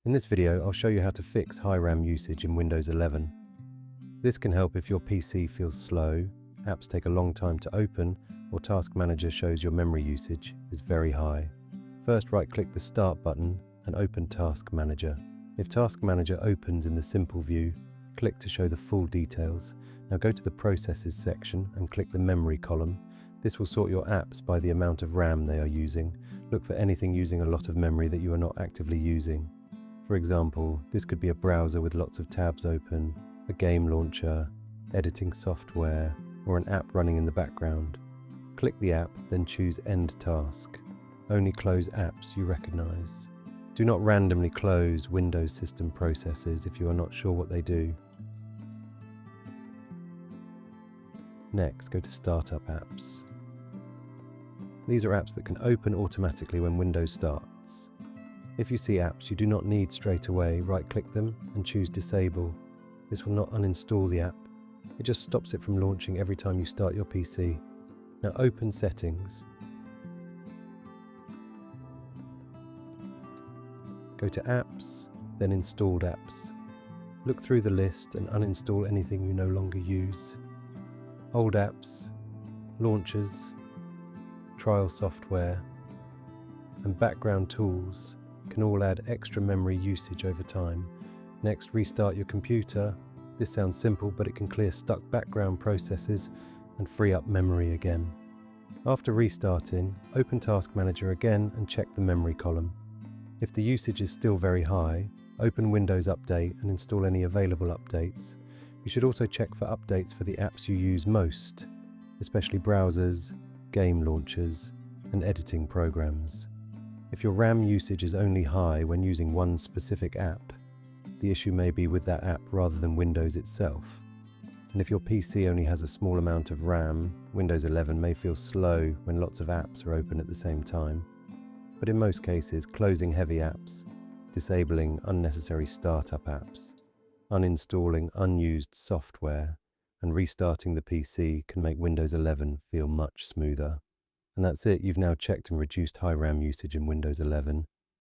In this video, I'll show you how to fix high RAM usage in Windows 11. This can help if your PC feels slow, apps take a long time to open, or Task Manager shows your memory usage is very high. First, right-click the Start button and open Task Manager. If Task Manager opens in the Simple view, click to show the full details. Now go to the Processes section and click the Memory column. This will sort your apps by the amount of RAM they are using. Look for anything using a lot of memory that you are not actively using. For example, this could be a browser with lots of tabs open, a game launcher, editing software, or an app running in the background. Click the app, then choose End Task. Only close apps you recognize. Do not randomly close Windows system processes if you are not sure what they do. Next, go to Startup Apps. These are apps that can open automatically when Windows starts. If you see apps you do not need straight away, right-click them and choose Disable. This will not uninstall the app. It just stops it from launching every time you start your PC. Now open Settings. Go to Apps, then Installed Apps. Look through the list and uninstall anything you no longer use. Old apps, launchers, trial software, and background tools can all add extra memory usage over time. Next, restart your computer. This sounds simple, but it can clear stuck background processes and free up memory again. After restarting, open Task Manager again and check the memory column. If the usage is still very high, open Windows Update and install any available updates. You should also check for updates for the apps you use most, especially browsers, game launchers, and editing programs. If your RAM usage is only high when using one specific app, the issue may be with that app rather than Windows itself. And if your PC only has a small amount of RAM, Windows 11 may feel slow when lots of apps are open at the same time. But in most cases, closing heavy apps, disabling unnecessary startup apps, uninstalling unused software, and restarting the PC can make Windows 11 feel much smoother. And that's it, you've now checked and reduced high RAM usage in Windows 11.